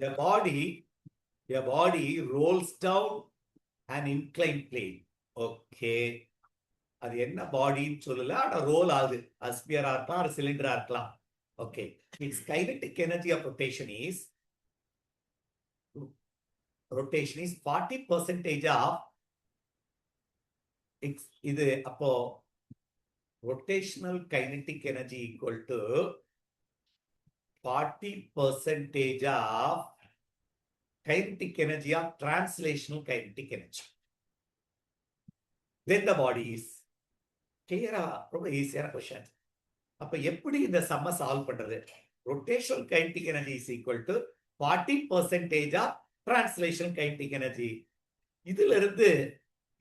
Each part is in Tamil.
A body rolls down an inclined plane. Okay. அது என்ன பாடின்னு சொல்லல, ஆனா ரோல் ஆகுது. ஸ்பியரா இருக்கலாம், சிலிண்டரா இருக்கலாம். Okay. It's kinetic energy of rotation is 40% of இது. அப்போ rotational kinetic energy equal to 40% of kinetic energy of translational kinetic energy. Then the body is clear. ரொம்ப ஈஸியான கொஸ்டின். அப்ப எப்படி இந்த சம்ம சால்வ் பண்றது? rotational kinetic energy is equal to 40% of translational kinetic energy. இதுல இருந்து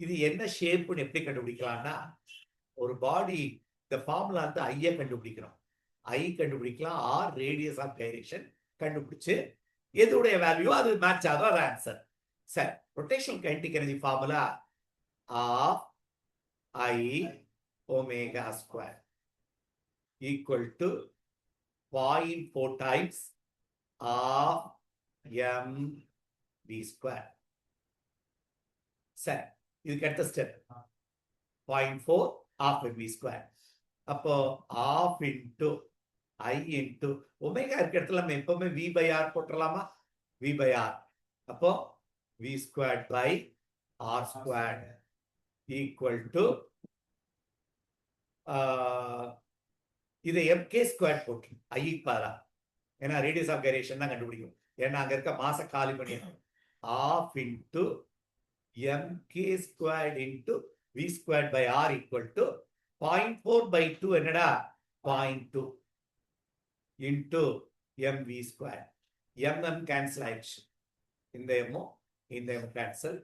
இது என்ன ஷேப்னு எப்படி கண்டுபிடிக்கலாம்னா, ஒரு பாடி இந்த ஃபார்முலா வந்து ஐய கண்டுபிடிக்கணும். ஐ கண்டுபிடிக்கலாம், ஆர் ரேடியஸ் ஆஃப் டைரக்ஷன் கண்டுபிடிச்சு எதுடைய வேல்யூ அது மேட்ச் ஆகும், அது ஆன்சர். சரி, rotational kinetic energy formula half I omega square equal to 0.4 times half M V square. சரி, இதுக்கு அடுத்த ஸ்டெப் 0.4 ஆஃப் வி ஸ்கொயர். அப்போ half into I into omega இருக்க இடத்துல நம்ம எப்பவுமே வி பை ஆர் போட்டுடலாமா? V by R. அப்போ V square by R square equal to இதை எம்கே ஸ்கொயர் போட்டு ஐ பாரா, ஏன்னா ரேடியஸ் ஆஃப் கைரேஷன் தான் கண்டுபிடிக்கும். ஏன்னா அங்க இருக்க மாச காலி பண்ணிடணும். Half into M K square into V square by R equal to 0.4/2 என்னடா 0.2 into M V square. M cancel ஆயிடுச்சு. இந்த எம்மும் இந்த M cancel.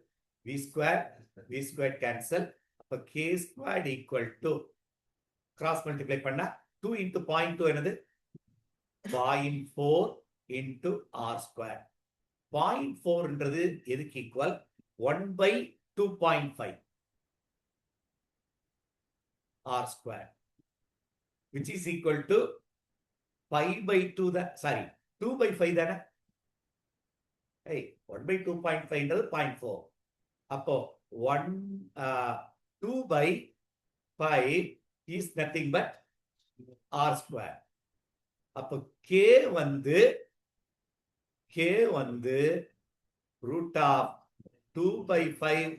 V square cancel. அப்ப K square equal to cross multiply பண்ணா 2 இன்டு 0.2 என்னது 0.4 இன்டு ஆர் ஸ்கொயர். 0.4ன்றது எதுக்கு equal 1/2.5 R square, which is equal to 5/2 தான், சாரி 2/5 தானே. 1/2.5ன்றது 0.4. அப்போ 2/5 is nothing but r square. அப்போ k வந்து root of 2/5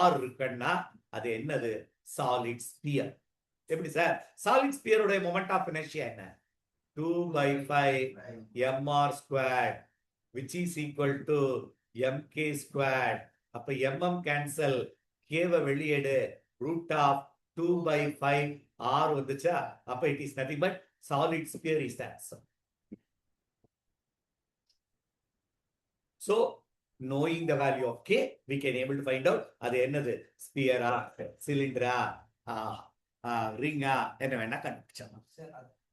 r இருக்குன்னா அது என்னது? Solid sphere. எப்படி சார்? சாலிட் ஸ்பியரோட மொமெண்ட் ஆஃப் இனர்ஷியா என்ன? 2/5 mr squared which is equal to mk squared. அப்ப mm கேன்சல், k வை வெளியேடு, root of 2/5 r வந்துச்சா? அப்ப it is nothing but solid sphere is the answer. So knowing the value of k, we can able to find out அது என்னது? ஸ்பியரா, சிலிண்டரா, ரிங்கா என்ன வேணா கண்டுபிடிச்சோம்.